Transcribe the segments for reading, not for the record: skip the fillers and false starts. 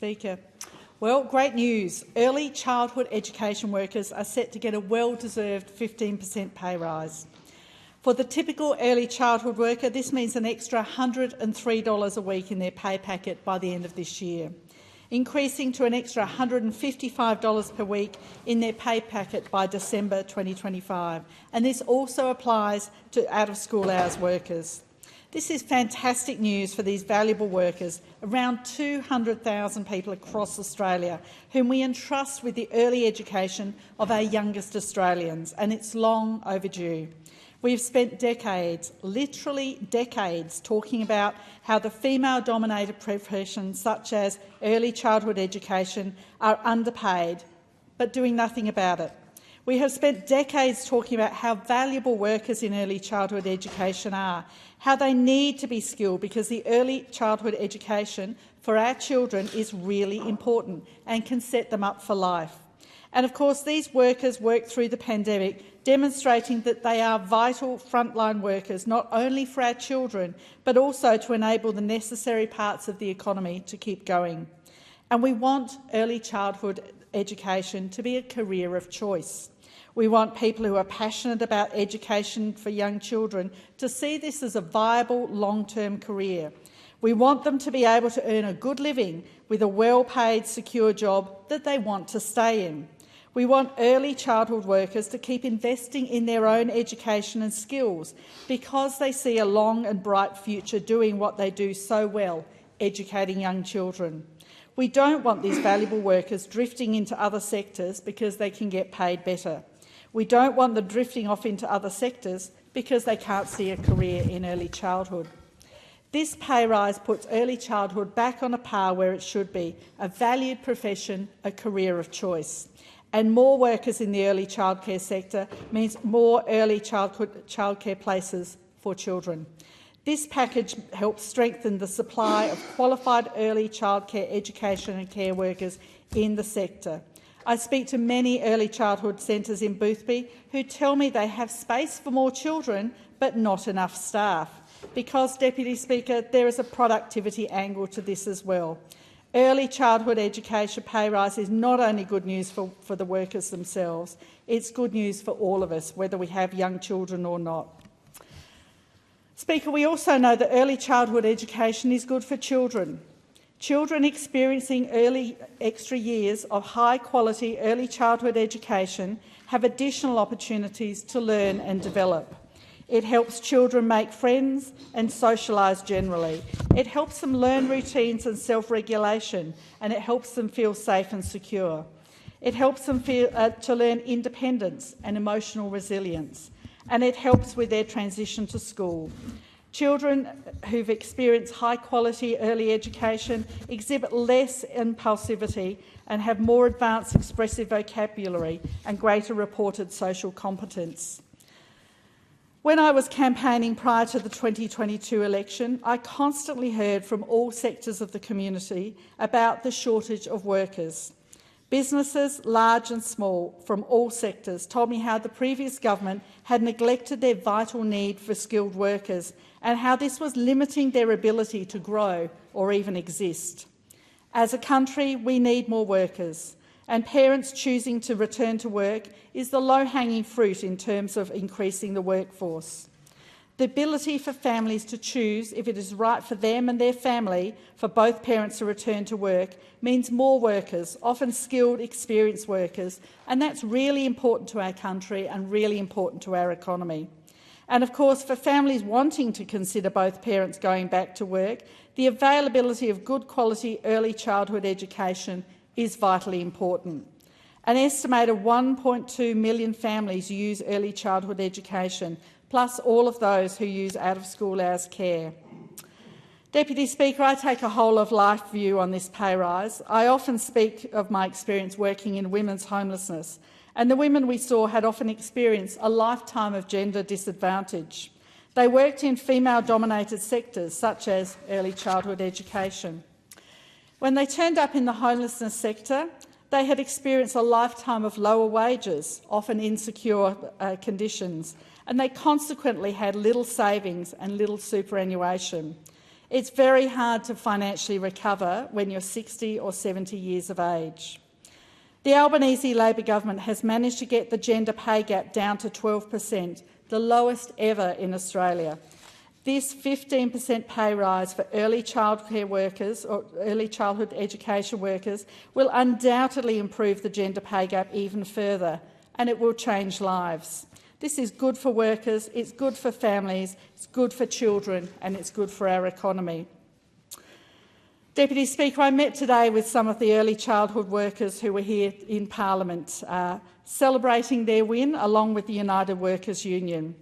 Speaker. Well, great news. Early childhood education workers are set to get a well-deserved 15% pay rise. For the typical early childhood worker, this means an extra $103 a week in their pay packet by the end of this year, increasing to an extra $155 per week in their pay packet by December 2025. And this also applies to out-of-school hours workers. This is fantastic news for these valuable workers, around 200,000 people across Australia, whom we entrust with the early education of our youngest Australians, and it's long overdue. We've spent decades, literally decades, talking about how the female-dominated professions such as early childhood education are underpaid, but doing nothing about it. We have spent decades talking about how valuable workers in early childhood education are, how they need to be skilled because the early childhood education for our children is really important and can set them up for life. And of course, these workers worked through the pandemic, demonstrating that they are vital frontline workers, not only for our children, but also to enable the necessary parts of the economy to keep going. And we want early childhood education to be a career of choice. We want people who are passionate about education for young children to see this as a viable long-term career. We want them to be able to earn a good living with a well-paid, secure job that they want to stay in. We want early childhood workers to keep investing in their own education and skills because they see a long and bright future doing what they do so well, educating young children. We don't want these valuable workers drifting into other sectors because they can get paid better. We don't want them drifting off into other sectors because they can't see a career in early childhood. This pay rise puts early childhood back on a par where it should be, a valued profession, a career of choice. And more workers in the early childcare sector means more early childcare places for children. This package helps strengthen the supply of qualified early childcare education and care workers in the sector. I speak to many early childhood centres in Boothby who tell me they have space for more children but not enough staff because, Deputy Speaker, there is a productivity angle to this as well. Early childhood education pay rise is not only good news for the workers themselves, it's good news for all of us, whether we have young children or not. Speaker, we also know that early childhood education is good for children. Children experiencing early extra years of high-quality early childhood education have additional opportunities to learn and develop. It helps children make friends and socialise generally. It helps them learn routines and self-regulation, and it helps them feel safe and secure. It helps them to learn independence and emotional resilience, and it helps with their transition to school. Children who've experienced high-quality early education exhibit less impulsivity and have more advanced expressive vocabulary and greater reported social competence. When I was campaigning prior to the 2022 election, I constantly heard from all sectors of the community about the shortage of workers. Businesses, large and small, from all sectors, told me how the previous government had neglected their vital need for skilled workers and how this was limiting their ability to grow or even exist. As a country, we need more workers, and parents choosing to return to work is the low-hanging fruit in terms of increasing the workforce. The ability for families to choose if it is right for them and their family for both parents to return to work means more workers, often skilled, experienced workers, and that's really important to our country and really important to our economy. And of course, for families wanting to consider both parents going back to work, the availability of good quality early childhood education is vitally important. An estimated 1.2 million families use early childhood education, plus all of those who use out-of-school hours care. Deputy Speaker, I take a whole-of-life view on this pay rise. I often speak of my experience working in women's homelessness, and the women we saw had often experienced a lifetime of gender disadvantage. They worked in female-dominated sectors, such as early childhood education. When they turned up in the homelessness sector, they had experienced a lifetime of lower wages, often insecure conditions, and they consequently had little savings and little superannuation. It's very hard to financially recover when you're 60 or 70 years of age. The Albanese Labor government has managed to get the gender pay gap down to 12%, the lowest ever in Australia. This 15% pay rise for early childcare workers or early childhood education workers will undoubtedly improve the gender pay gap even further, and it will change lives. This is good for workers, it's good for families, it's good for children, and it's good for our economy. Deputy Speaker, I met today with some of the early childhood workers who were here in Parliament, celebrating their win along with the United Workers Union.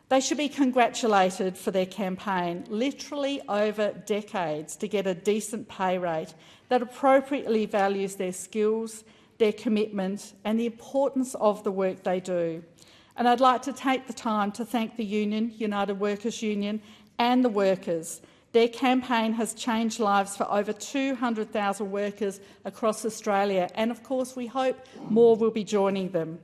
They should be congratulated for their campaign, literally over decades, to get a decent pay rate that appropriately values their skills, their commitment and the importance of the work they do. And I'd like to take the time to thank the union, United Workers Union, and the workers. Their campaign has changed lives for over 200,000 workers across Australia, and of course we hope more will be joining them.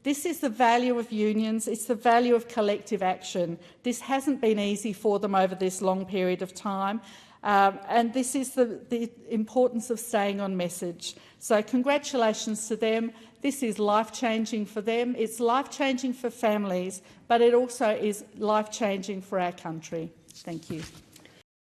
This is the value of unions, it's the value of collective action. This hasn't been easy for them over this long period of time, and this is the importance of staying on message. So congratulations to them. This is life-changing for them, it's life-changing for families, but it also is life-changing for our country. Thank you.